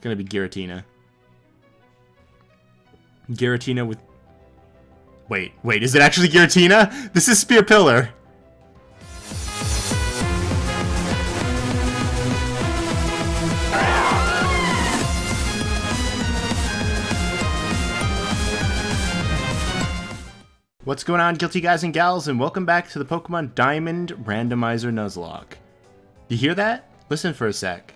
gonna be Giratina. Giratina with... Wait, is it actually Giratina? This is Spear Pillar. What's going on, guilty guys and gals, and welcome back to the Pokemon Diamond Randomizer Nuzlocke. You hear that? Listen for a sec.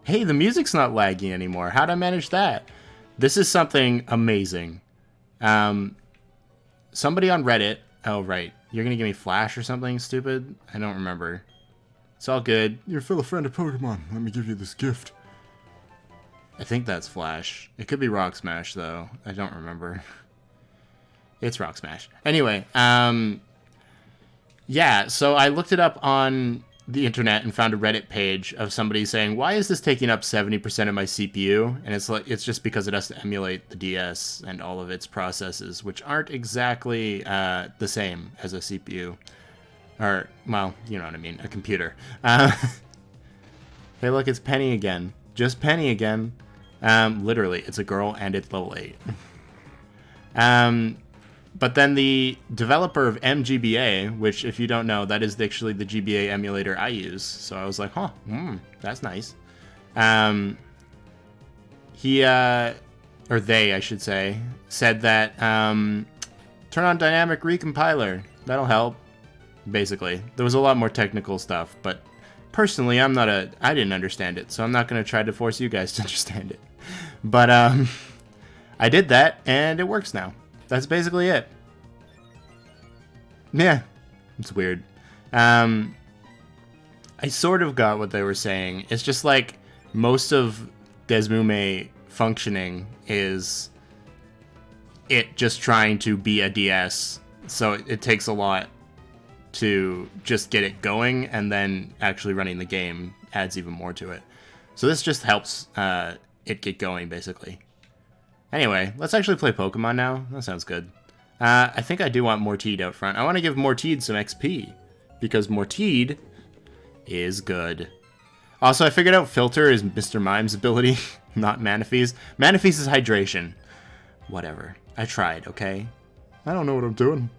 Hey, the music's not laggy anymore. How'd I manage that? This is something amazing. Somebody on Reddit... Oh, right. You're gonna give me Flash or something stupid? I don't remember. It's all good. You're still a friend of Pokemon. Let me give you this gift. I think that's Flash. It could be Rock Smash, though. I don't remember. It's Rock Smash. Anyway, yeah, so I looked it up on the internet and found a Reddit page of somebody saying, why is this taking up 70% of my CPU? And it's just because it has to emulate the DS and all of its processes, which aren't exactly the same as a CPU. Or, well, you know what I mean, a computer. Hey, look, it's Penny again. Just Penny again. Literally, it's a girl and it's level 8. But then the developer of MGBA, which if you don't know, that is actually the GBA emulator I use. So I was like, huh, that's nice. He, or they, I should say, said that, turn on dynamic recompiler. That'll help. Basically, there was a lot more technical stuff, but personally, I didn't understand it, so I'm not going to try to force you guys to understand it. But, I did that, and it works now. That's basically it. Yeah, it's weird. I sort of got what they were saying. It's just like, most of Desmume functioning is it just trying to be a DS, so it takes a lot to just get it going, and then actually running the game adds even more to it. So this just helps it get going, basically. Anyway, let's actually play Pokemon now. That sounds good. I think I do want Morteed out front. I want to give Morteed some XP, because Morteed is good. Also, I figured out Filter is Mr. Mime's ability, not Manaphy's. Manaphy's is hydration. Whatever. I tried, okay? I don't know what I'm doing.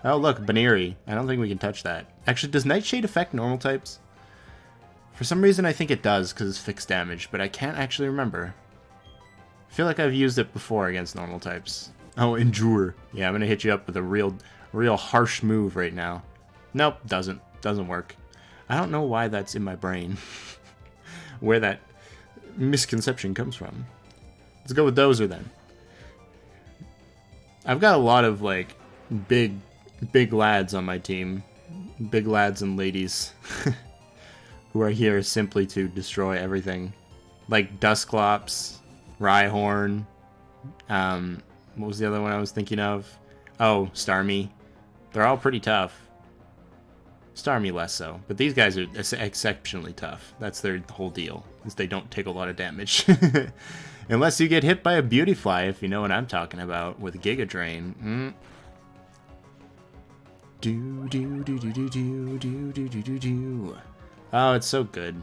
Oh, look, Baneri. I don't think we can touch that. Actually, does Nightshade affect normal types? For some reason, I think it does, because it's fixed damage, but I can't actually remember. I feel like I've used it before against normal types. Oh, Endure. Yeah, I'm going to hit you up with a real harsh move right now. Nope, doesn't work. I don't know why that's in my brain. Where that misconception comes from. Let's go with Dozer, then. I've got a lot of, like, big lads on my team. Big lads and ladies. Who are here simply to destroy everything. Like Dusclops, Rhyhorn. What was the other one I was thinking of? Oh, Starmie. They're all pretty tough. Starmie less so. But these guys are exceptionally tough. That's their whole deal. Is they don't take a lot of damage. Unless you get hit by a Beautyfly, if you know what I'm talking about, with Giga Drain. Oh, it's so good.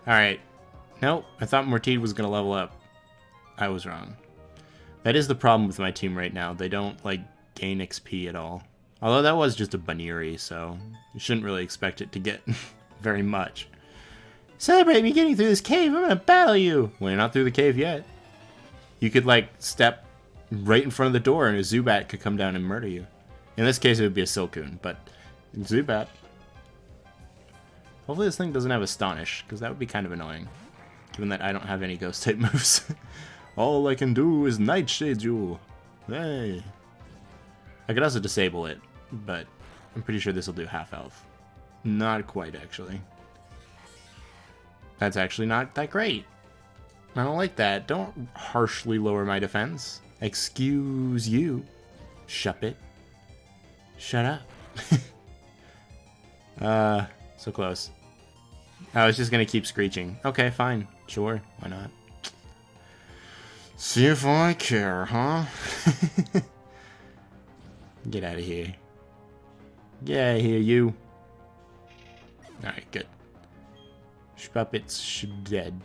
Alright. Nope, I thought Morteed was going to level up. I was wrong. That is the problem with my team right now. They don't, like, gain XP at all. Although that was just a Baneri, so you shouldn't really expect it to get very much. Celebrate me getting through this cave! I'm gonna battle you! Well, you're not through the cave yet. You could, like, step right in front of the door and a Zubat could come down and murder you. In this case, it would be a Silcoon, but Zubat. Hopefully this thing doesn't have Astonish, because that would be kind of annoying. Given that I don't have any Ghost-type moves. All I can do is Nightshade you. Hey. I could also disable it, but I'm pretty sure this will do half health. Not quite, actually. That's actually not that great. I don't like that. Don't harshly lower my defense. Excuse you. Shup it. Shut up. So close. I was just gonna keep screeching. Okay, fine. Sure. Why not? See if I care, huh? Get out of here. Get out of here, you. Alright, good. Puppets dead.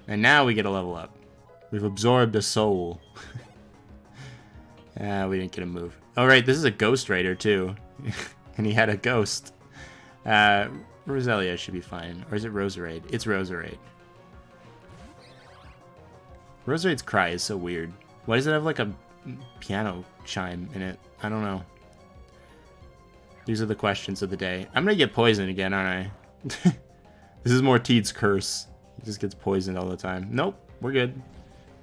And now we get a level up. We've absorbed a soul. We didn't get a move. Oh, right, this is a Ghost Raider, too. And he had a ghost. Roselia should be fine. Or is it Roserade? It's Roserade. Roserade's cry is so weird. Why does it have, like, a piano chime in it? I don't know. These are the questions of the day. I'm gonna get poisoned again, aren't I? This is Morteed's curse. He just gets poisoned all the time. Nope, we're good.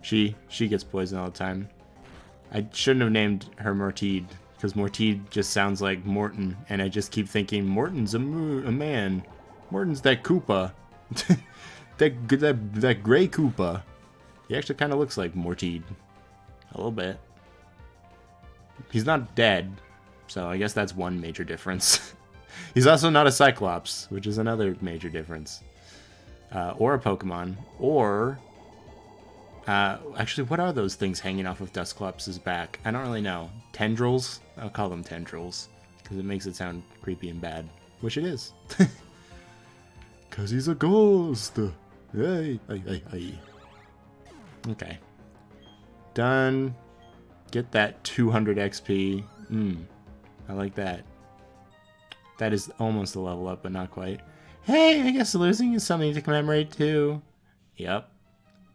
She gets poisoned all the time. I shouldn't have named her Morteed, because Morteed just sounds like Morton, and I just keep thinking, Morton's a man. Morton's that Koopa. that gray Koopa. He actually kind of looks like Morteed. A little bit. He's not dead, so I guess that's one major difference. He's also not a Cyclops, which is another major difference. Or a Pokemon. Or... actually, what are those things hanging off of Dusclops' back? I don't really know. Tendrils? I'll call them tendrils, because it makes it sound creepy and bad. Which it is. Because he's a ghost! Hey. Okay. Done. Get that 200 XP. I like that. That is almost a level up, but not quite. Hey, I guess losing is something to commemorate too. Yep.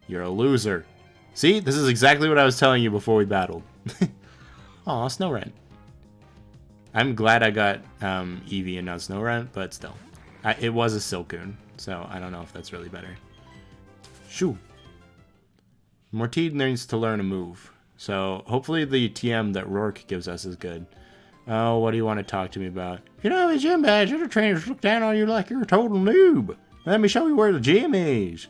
You're a loser. See? This is exactly what I was telling you before we battled. Aw, Snowrent. I'm glad I got Eevee and not Snowrent, but still. It was a Silcoon, so I don't know if that's really better. Shoo. Morteed needs to learn a move. So hopefully the TM that Rourke gives us is good. Oh, what do you want to talk to me about? If you don't have a gym badge, other trainers look down on you like you're a total noob. Let me show you where the gym is.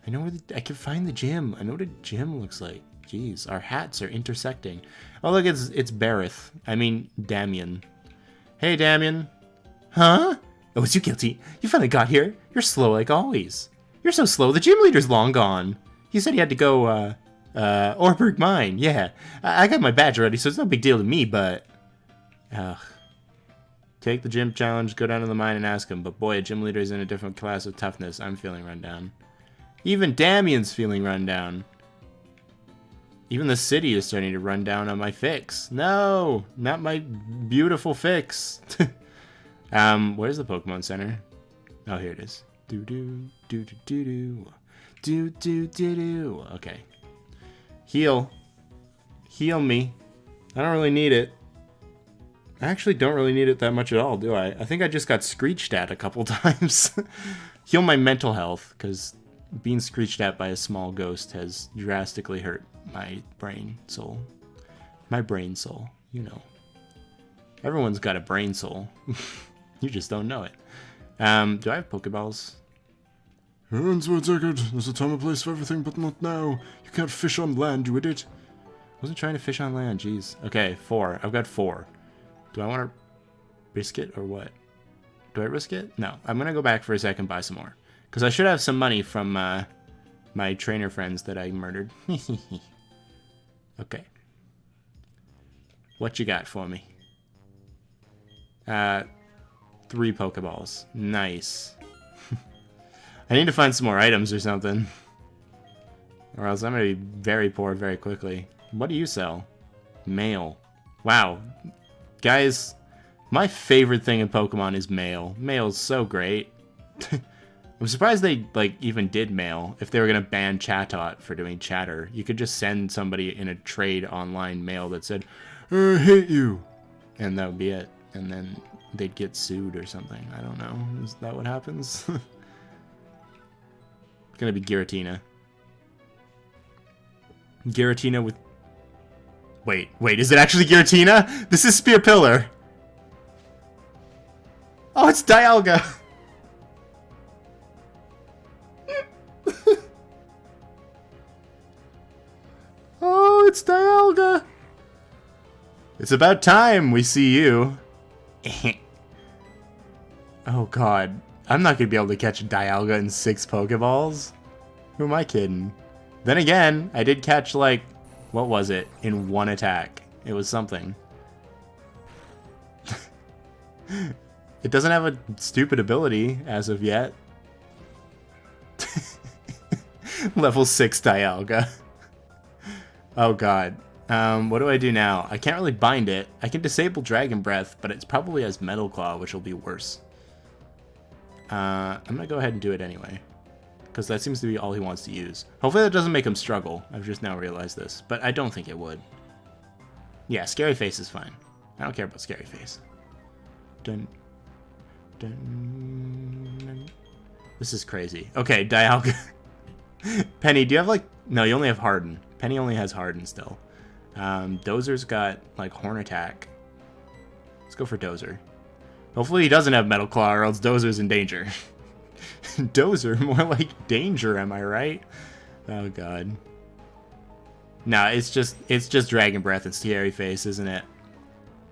I know where I can find the gym. I know what a gym looks like. Jeez, our hats are intersecting. Oh, look, it's Bareth. I mean, Damien. Hey, Damien. Huh? Oh, it's you, Guilty. You finally got here. You're slow like always. You're so slow, the gym leader's long gone. He said he had to go, Orberg Mine. Yeah, I got my badge already, so it's no big deal to me, but... Ugh. Take the gym challenge, go down to the mine and ask him. But boy, a gym leader is in a different class of toughness. I'm feeling run down. Even Damien's feeling run down. Even the city is starting to run down on my fix. No, not my beautiful fix. Where's the Pokemon Center? Oh, here it is. Do. Okay. Heal. Heal me. I don't really need it. I actually don't really need it that much at all, do I? I think I just got screeched at a couple times. Heal my mental health, because being screeched at by a small ghost has drastically hurt my brain soul. My brain soul, you know. Everyone's got a brain soul. You just don't know it. Do I have Pokeballs? Hands were ticket. There's a time and place for everything, but not now. You can't fish on land, you idiot. I wasn't trying to fish on land, jeez. Okay, 4. I've got 4. Do I want to risk it or what? Do I risk it? No. I'm going to go back for a second and buy some more. Because I should have some money from my trainer friends that I murdered. Okay. What you got for me? 3 Pokeballs. Nice. I need to find some more items or something. Or else I'm going to be very poor very quickly. What do you sell? Mail. Wow. Guys, my favorite thing in Pokemon is mail. Mail's so great. I'm surprised they even did mail. If they were going to ban Chatot for doing chatter, you could just send somebody in a trade online mail that said, I hate you. And that would be it. And then they'd get sued or something. I don't know. Is that what happens? It's going to be Giratina. Giratina with... Wait, is it actually Giratina? This is Spear Pillar. Oh, it's Dialga. Oh, it's Dialga. It's about time we see you. Oh, God. I'm not going to be able to catch a Dialga in 6 Pokeballs. Who am I kidding? Then again, I did catch, like... What was it? In 1 attack. It was something. It doesn't have a stupid ability as of yet. Level 6 Dialga. Oh god. What do I do now? I can't really bind it. I can disable Dragon Breath, but it's probably has Metal Claw, which will be worse. I'm gonna go ahead and do it anyway. Because that seems to be all he wants to use. Hopefully that doesn't make him struggle. I've just now realized this. But I don't think it would. Yeah, Scary Face is fine. I don't care about Scary Face. Dun, dun, dun. This is crazy. Okay, Dialga. Penny, do you have like... No, you only have Harden. Penny only has Harden still. Dozer's got like Horn Attack. Let's go for Dozer. Hopefully he doesn't have Metal Claw or else Dozer's in danger. Dozer, more like danger, am I right? Oh god. No, it's just Dragon Breath and Scary Face, isn't it?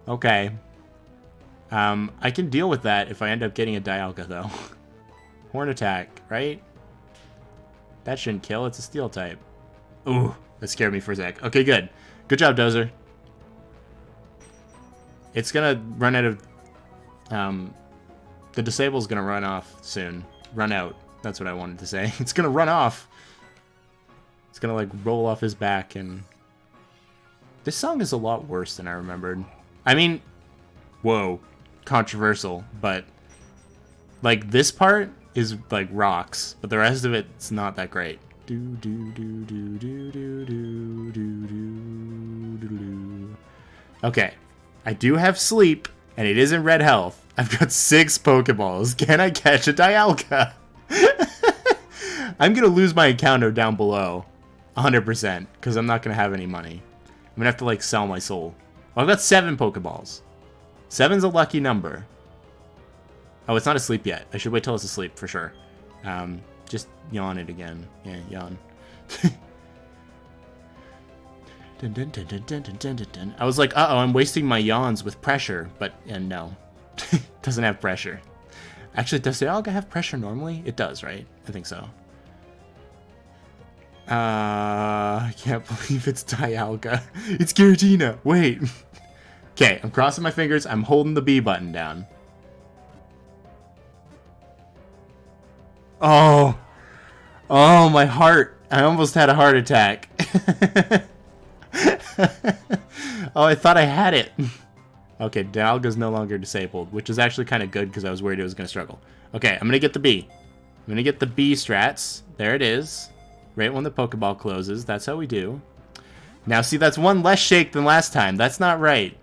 Okay. I can deal with that if I end up getting a Dialga though. Horn Attack, right? That shouldn't kill, it's a Steel type. Ooh, that scared me for a sec. Okay, good. Good job, Dozer. It's gonna run out of... the Disable's gonna run off soon. Run out. That's what I wanted to say. It's gonna run off. It's gonna, like, roll off his back and... This song is a lot worse than I remembered. I mean... Whoa. Controversial, but... Like, this part is, like, rocks, but the rest of it's not that great. Do do do do do do do do do do. Okay. I do have sleep, and it is in red health. I've got 6 Pokeballs. Can I catch a Dialga? I'm going to lose my encounter down below. 100%, because I'm not going to have any money. I'm going to have to, like, sell my soul. Well, I've got 7 Pokeballs. 7's a lucky number. Oh, it's not asleep yet. I should wait till it's asleep, for sure. Just yawn it again. Yeah, yawn. Dun, dun, dun, dun, dun, dun, dun, dun. I was like, uh-oh, I'm wasting my yawns with pressure. But, no. Doesn't have pressure. Actually, does Dialga have pressure normally? It does, right? I think so. I can't believe it's Dialga. It's Giratina. Wait. Okay, I'm crossing my fingers. I'm holding the B button down. Oh. Oh, my heart. I almost had a heart attack. Oh, I thought I had it. Okay, Dialga's no longer disabled, which is actually kind of good because I was worried it was going to struggle. Okay, I'm going to get the B. I'm going to get the B strats. There it is. Right when the Pokeball closes. That's how we do. Now, see, that's one less shake than last time. That's not right.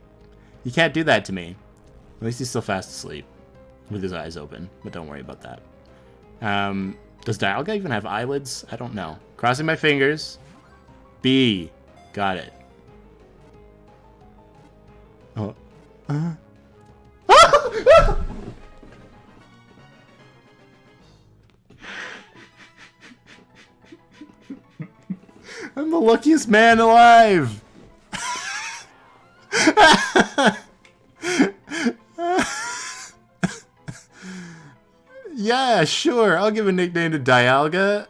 You can't do that to me. At least he's still fast asleep with his eyes open, but don't worry about that. Does Dialga even have eyelids? I don't know. Crossing my fingers. B. Got it. Oh. I'm the luckiest man alive! Yeah, sure. I'll give a nickname to Dialga.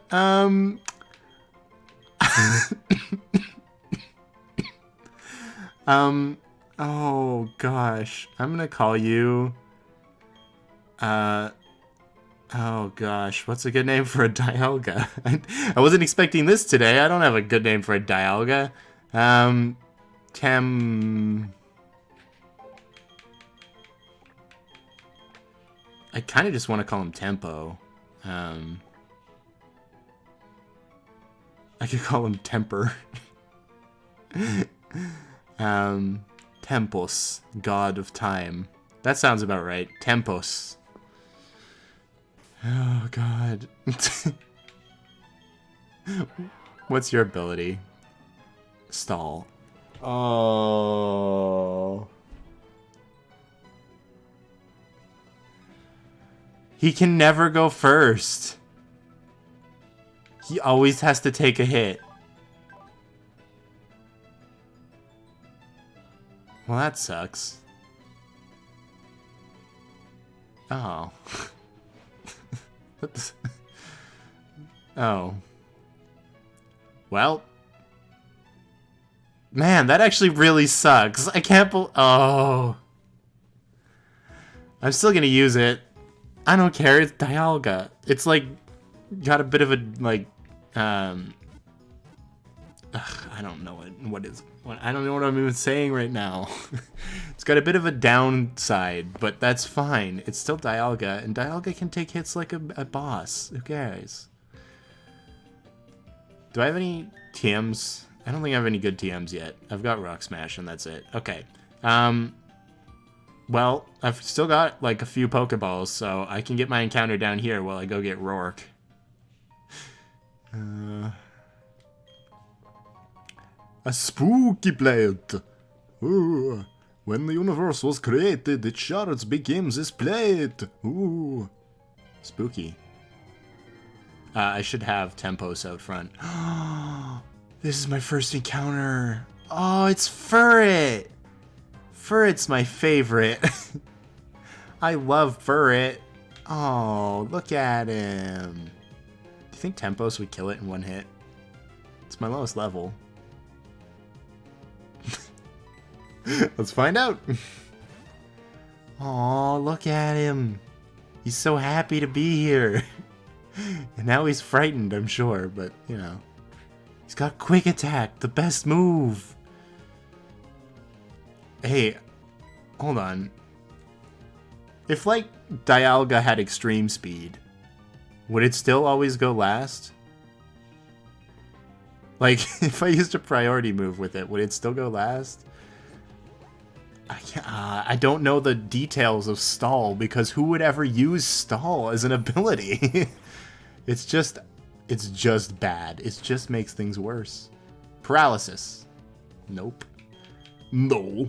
Oh gosh. I'm gonna call you... Oh gosh, what's a good name for a Dialga? I wasn't expecting this today. I don't have a good name for a Dialga. I kind of just want to call him Tempo. I could call him Temper. Tempos, God of Time. That sounds about right. Tempos. Oh, God. What's your ability? Stall. Oh. He can never go first. He always has to take a hit. Well, that sucks. Oh. Oh. Well. Man, that actually really sucks. I can't believe... Oh. I'm still gonna use it. I don't care. It's Dialga. It's like got a bit of a like. I don't know I don't know what I'm even saying right now. It's got a bit of a downside, but that's fine. It's still Dialga, and Dialga can take hits like a boss. Who cares? Do I have any TMs? I don't think I have any good TMs yet. I've got Rock Smash, and that's it. Okay. Well, I've still got like a few Pokeballs, so I can get my encounter down here while I go get Rourke. A spooky blade. Ooh. When the universe was created, its shards became this blade. Ooh. Spooky. I should have Tempos out front. This is my first encounter. Oh, it's Furret. Furret's my favorite. I love Furret. Oh, look at him. Do you think Tempos would kill it in one hit? It's my lowest level. Let's find out. Oh, look at him. He's so happy to be here. And now he's frightened, I'm sure, but, you know. He's got Quick Attack, the best move. Hey, hold on. If, like, Dialga had Extreme Speed, would it still always go last? Like, if I used a priority move with it, would it still go last? I don't know the details of Stall, because who would ever use Stall as an ability? It's just bad. It just makes things worse. Paralysis. Nope. No.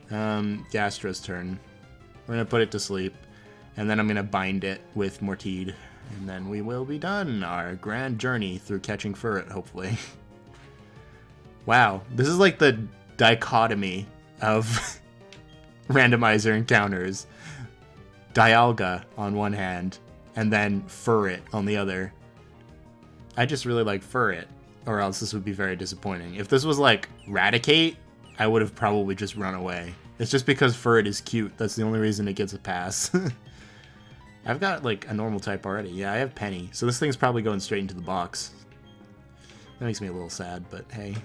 Gastro's turn. We're gonna put it to sleep, and then I'm gonna bind it with Morteed, and then we will be done our grand journey through catching Furret, hopefully. Wow, this is like the dichotomy of randomizer encounters. Dialga on one hand, and then Furret on the other. I just really like Furret, or else this would be very disappointing. If this was like Raticate, I would have probably just run away. It's just because Furret is cute. That's the only reason it gets a pass. I've got like a normal type already. Yeah, I have Penny, so this thing's probably going straight into the box. That makes me a little sad, but hey.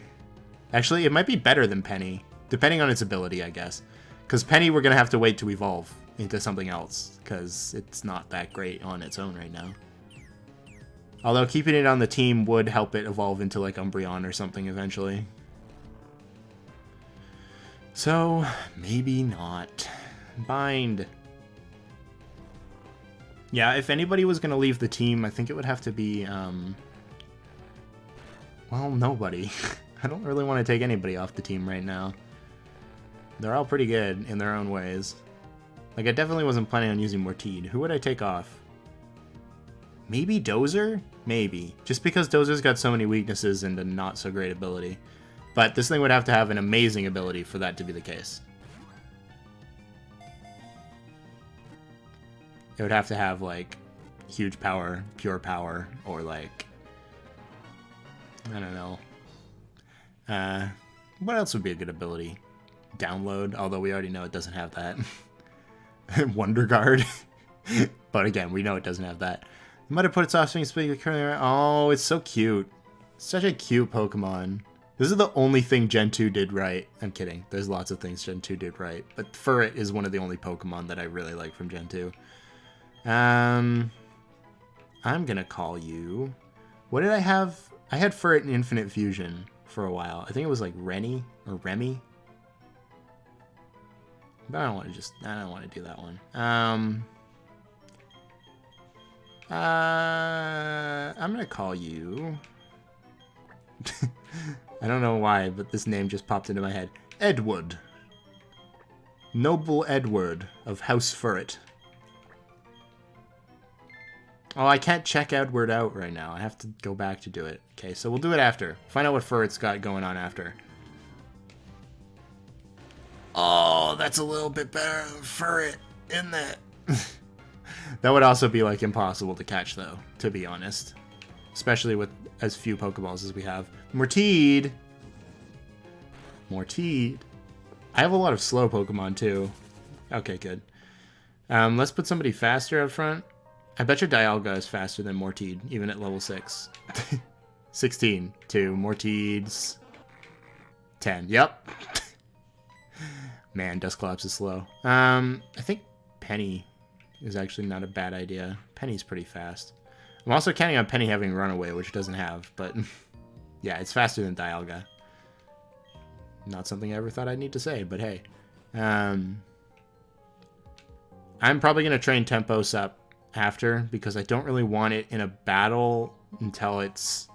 Actually, it might be better than Penny, depending on its ability, I guess. Because Penny, we're going to have to wait to evolve into something else, because it's not that great on its own right now. Although keeping it on the team would help it evolve into like Umbreon or something eventually. So, maybe not. Bind. Yeah, if anybody was going to leave the team, I think it would have to be, well, nobody. I don't really want to take anybody off the team right now. They're all pretty good in their own ways. Like, I definitely wasn't planning on using Morteed. Who would I take off? Maybe Dozer? Maybe. Just because Dozer's got so many weaknesses and a not so great ability. But this thing would have to have an amazing ability for that to be the case. It would have to have, like, huge power, pure power, or, like, I don't know. What else would be a good ability? Download, although we already know it doesn't have that. Wonder Guard. But again, we know it doesn't have that. I might have put its offspring speed currently around. Oh, it's so cute. Such a cute Pokemon. This is the only thing Gen 2 did right. I'm kidding. There's lots of things Gen 2 did right. But Furret is one of the only Pokemon that I really like from Gen 2. I'm gonna call you... What did I have? I had Furret in Infinite Fusion for a while. I think it was like Rennie or Remy. But I don't want to do that one. I'm gonna call you... I don't know why, but this name just popped into my head. Edward. Noble Edward of House Furret. Oh, I can't check Edward out right now. I have to go back to do it. Okay, so we'll do it after. Find out what Furret's got going on after. Oh, that's a little bit better than Furret, isn't it? That would also be, like, impossible to catch, though, to be honest. Especially with as few Pokeballs as we have. Morteed! Morteed. I have a lot of slow Pokemon, too. Okay, good. Let's put somebody faster up front. I bet your Dialga is faster than Morteed, even at level 6. 16 to Morteed's 10. Yep. Man, Dusclops is slow. I think Penny is actually not a bad idea. Penny's pretty fast. I'm also counting on Penny having Runaway, which it doesn't have, but yeah, it's faster than Dialga. Not something I ever thought I'd need to say, but hey. I'm probably going to train Tempos up after, because I don't really want it in a battle until it's...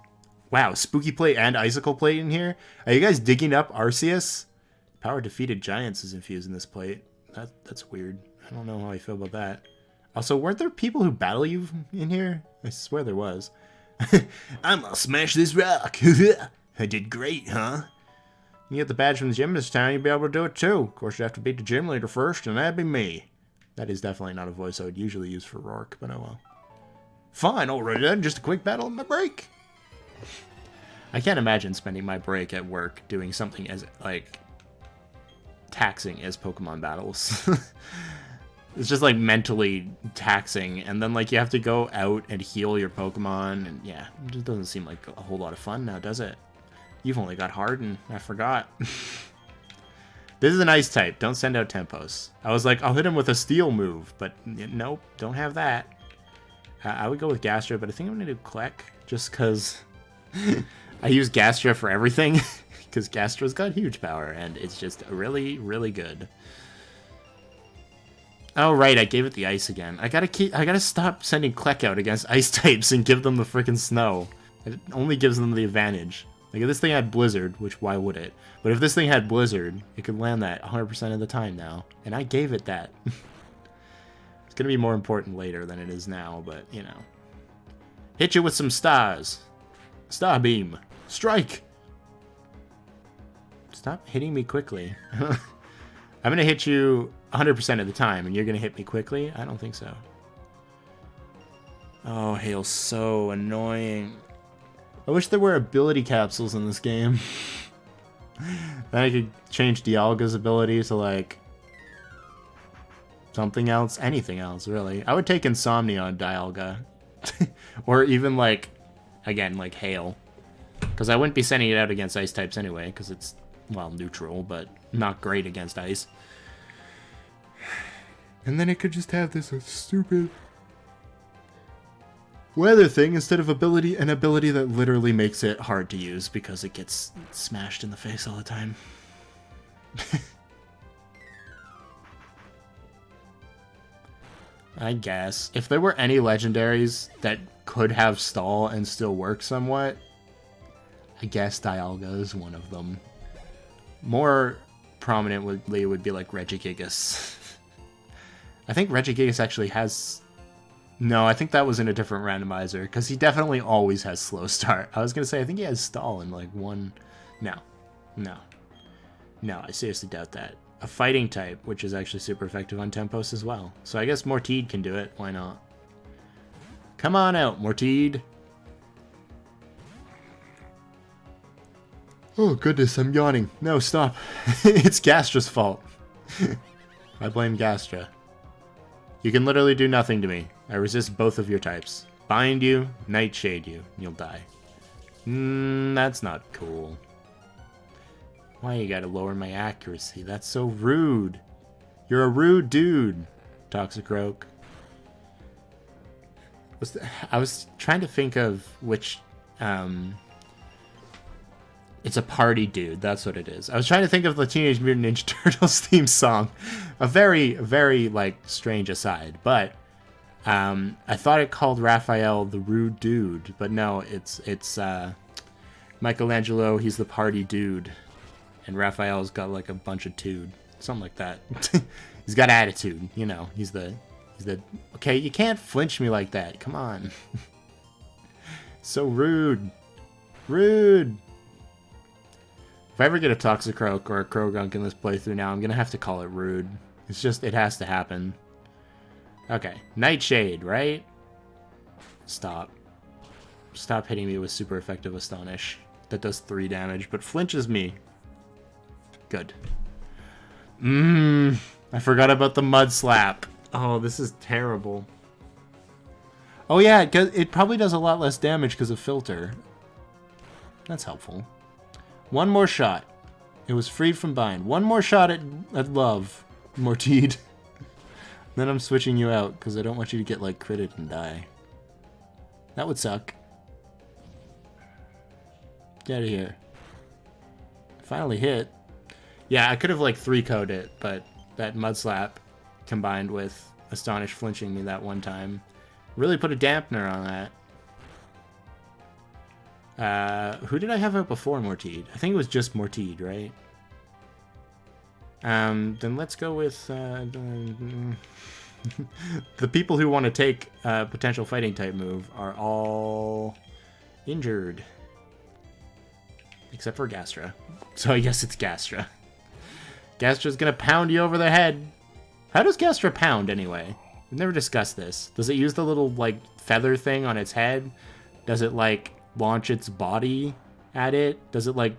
Wow, Spooky Plate and Icicle Plate in here? Are you guys digging up Arceus? Power Defeated Giants is infused in this plate. That's weird. I don't know how I feel about that. Also, weren't there people who battle you in here? I swear there was. I'm gonna smash this rock. I did great, huh? You get the badge from the gym this time, you'll be able to do it too. Of course, you have to beat the gym leader first, and that'd be me. That is definitely not a voice I would usually use for Rourke, but oh well. Fine, already then. Just a quick battle on my break. I can't imagine spending my break at work doing something as, like, taxing as Pokemon battles. It's just, like, mentally taxing, and then, like, you have to go out and heal your Pokemon, and yeah, it just doesn't seem like a whole lot of fun now, does it? You've only got Harden. I forgot. This is an Ice type. Don't send out Tempos. I was like, I'll hit him with a Steel move, but nope, don't have that. I would go with Gastra, but I think I'm going to do Kleck, just because I use Gastra for everything, because Gastra's got huge power, and it's just really, really good. Oh, right, I gave it the Ice again. I gotta stop sending Kleck out against Ice types and give them the frickin' Snow. It only gives them the advantage. Like, if this thing had Blizzard, which why would it? But if this thing had Blizzard, it could land that 100% of the time now. And I gave it that. It's gonna be more important later than it is now, but, you know. Hit you with some stars. Star Beam. Strike! Stop hitting me quickly. I'm gonna hit you 100% of the time, and you're gonna hit me quickly? I don't think so. Oh, Hail's so annoying. I wish there were ability capsules in this game. Then I could change Dialga's ability to, like, something else. Anything else, really. I would take Insomnia on Dialga. Or even, like, again, like Hail. Because I wouldn't be sending it out against Ice types anyway, because it's, well, neutral, but not great against Ice. And then it could just have this stupid weather thing instead of an ability that literally makes it hard to use because it gets smashed in the face all the time. I guess. If there were any legendaries that could have stall and still work somewhat, I guess Dialga is one of them. More prominently would be like Regigigas. I think Regigigas actually has... No, I think that was in a different randomizer, because he definitely always has slow start. I was going to say, I think he has stall in like one... No, I seriously doubt that. A fighting type, which is actually super effective on Tempos as well. So I guess Morteed can do it, why not? Come on out, Morteed! Oh goodness, I'm yawning. No, stop. It's Gastra's fault. I blame Gastra. You can literally do nothing to me. I resist both of your types. Bind you, Nightshade you, and you'll die. That's not cool. Why you gotta lower my accuracy? That's so rude. You're a rude dude, Toxicroak. I was trying to think of which... It's a party dude, that's what it is. I was trying to think of the Teenage Mutant Ninja Turtles theme song. A very, very, like, strange aside. But, I thought it called Raphael the Rude Dude. But no, it's Michelangelo, he's the party dude. And Raphael's got, like, a bunch of tude. Something like that. He's got attitude, you know. He's the... Okay, you can't flinch me like that. Come on. So rude. Rude. If I ever get a Toxicroak or a Krogunk in this playthrough now, I'm going to have to call it rude. It's just, it has to happen. Okay, Nightshade, right? Stop. Stop hitting me with super effective Astonish. That does 3 damage, but flinches me. Good. I forgot about the Mud Slap. Oh, this is terrible. Oh yeah, it probably does a lot less damage because of filter. That's helpful. One more shot. It was freed from bind. One more shot at love, Morteed. Then I'm switching you out because I don't want you to get like critted and die. That would suck. Get out of here. Finally hit. Yeah, I could have like 3-code it, but that Mud Slap combined with Astonish flinching me that one time really put a dampener on that. Who did I have out before Morteed? I think it was just Morteed, right? Then let's go with the people who want to take a potential fighting type move are all injured. Except for Gastra. So I guess it's Gastra. Gastra's gonna pound you over the head. How does Gastra pound anyway? We've never discussed this. Does it use the little like feather thing on its head? Does it like launch its body at it? Does it like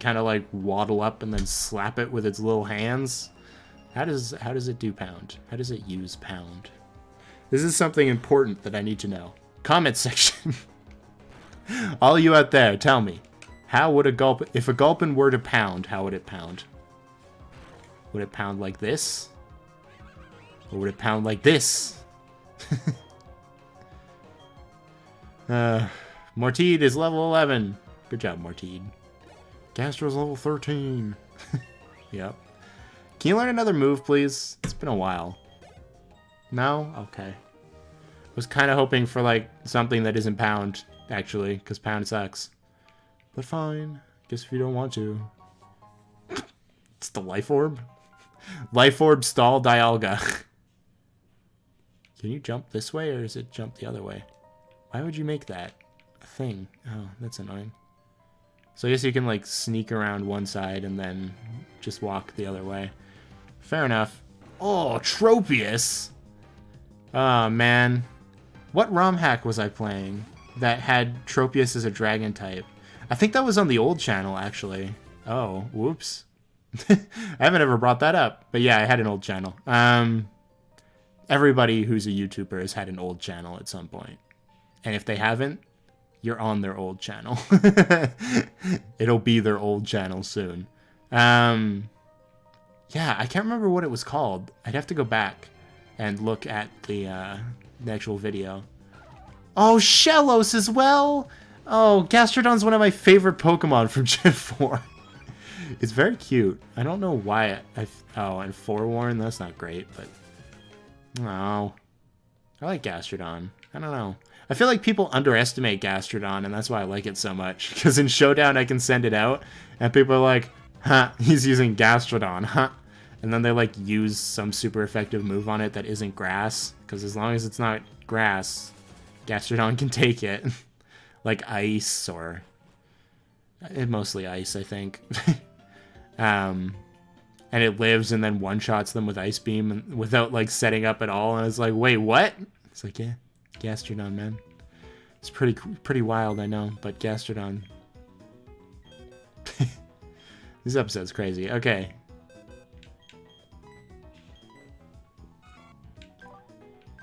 kind of like waddle up and then slap it with its little hands? How does it do pound? How does it use pound? This is something important that I need to know. Comment section. All you out there, tell me. How would a Gulp... If a Gulpin were to pound, how would it pound? Would it pound like this? Or would it pound like this? Morteed is level 11. Good job, Morteed. Gastra's level 13. Yep. Can you learn another move, please? It's been a while. No? Okay. Was kind of hoping for, like, something that isn't pound, actually, because pound sucks. But fine. Guess if you don't want to. It's the Life Orb? Life Orb stall Dialga. Can you jump this way, or does it jump the other way? Why would you make that a thing? Oh, that's annoying. So I guess you can, like, sneak around one side and then just walk the other way. Fair enough. Oh, Tropius! Oh, man. What ROM hack was I playing that had Tropius as a dragon type? I think that was on the old channel, actually. Oh, whoops. I haven't ever brought that up. But yeah, I had an old channel. Everybody who's a YouTuber has had an old channel at some point. And if they haven't, you're on their old channel. It'll be their old channel soon. Yeah, I can't remember what it was called. I'd have to go back and look at the actual video. Oh, Shellos as well! Oh, Gastrodon's one of my favorite Pokemon from Gen 4. It's very cute. I don't know why oh, and Forewarn, that's not great, but... Oh. I like Gastrodon. I don't know. I feel like people underestimate Gastrodon, and that's why I like it so much. Because in Showdown, I can send it out, and people are like, huh, he's using Gastrodon, huh? And then they, like, use some super effective move on it that isn't grass. Because as long as it's not grass, Gastrodon can take it. Like ice, or... mostly ice, I think. And it lives and then one-shots them with Ice Beam and without, like, setting up at all. And it's like, wait, what? It's like, yeah, Gastrodon, man. It's pretty wild, I know, but Gastrodon. This episode's crazy. Okay.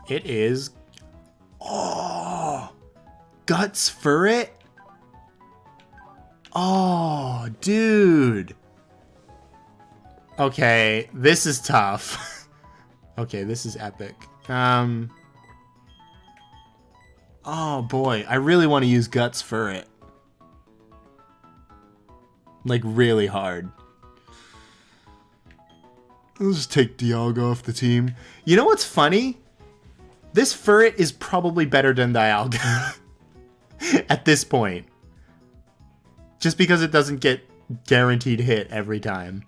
It is... Oh! Guts for it? Oh, dude. Okay, this is tough. Okay, this is epic. Oh boy, I really want to use Guts for it. Like, really hard. Let's just take Dialga off the team. You know what's funny? This Furret is probably better than Dialga. At this point. Just because it doesn't get guaranteed hit every time.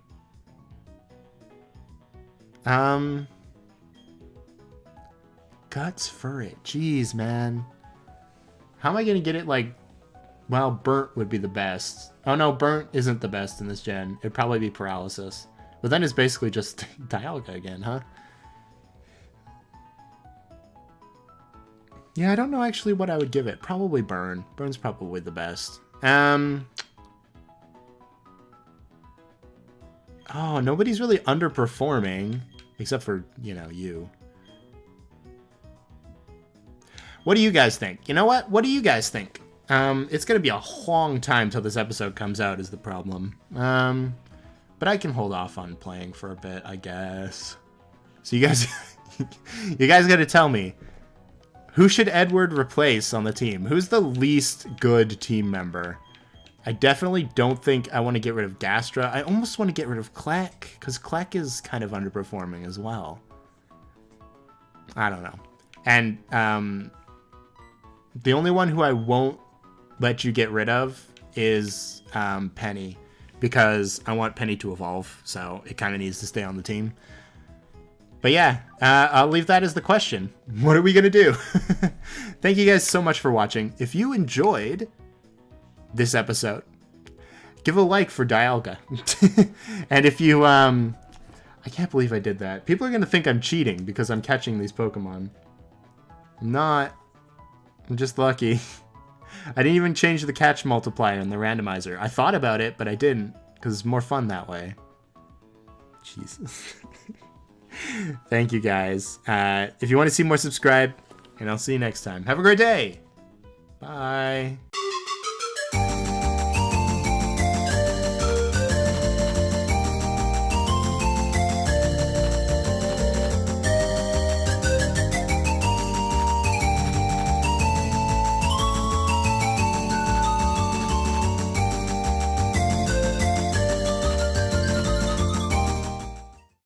Guts Furret. Jeez, man. How am I going to get it, like... Well, Burnt would be the best. Oh no, Burnt isn't the best in this gen. It'd probably be Paralysis. But then it's basically just Dialga again, huh? Yeah, I don't know actually what I would give it. Probably Burn. Burn's probably the best. Oh, nobody's really underperforming. Except for, you know, you. What do you guys think? You know what? What do you guys think? It's gonna be a long time till this episode comes out is the problem. But I can hold off on playing for a bit, I guess. So you guys, you guys gotta tell me, who should Edward replace on the team? Who's the least good team member? I definitely don't think I want to get rid of Gastra. I almost want to get rid of Kleck, because Kleck is kind of underperforming as well. I don't know. And the only one who I won't let you get rid of is Penny, because I want Penny to evolve, so it kind of needs to stay on the team. But yeah, I'll leave that as the question. What are we going to do? Thank you guys so much for watching. If you enjoyed this episode, give a like for Dialga. And if you, I can't believe I did that. People are going to think I'm cheating because I'm catching these Pokemon. I'm not. I'm just lucky. I didn't even change the catch multiplier in the randomizer. I thought about it, but I didn't, because it's more fun that way. Jesus. Thank you, guys. If you want to see more, subscribe, and I'll see you next time. Have a great day. Bye.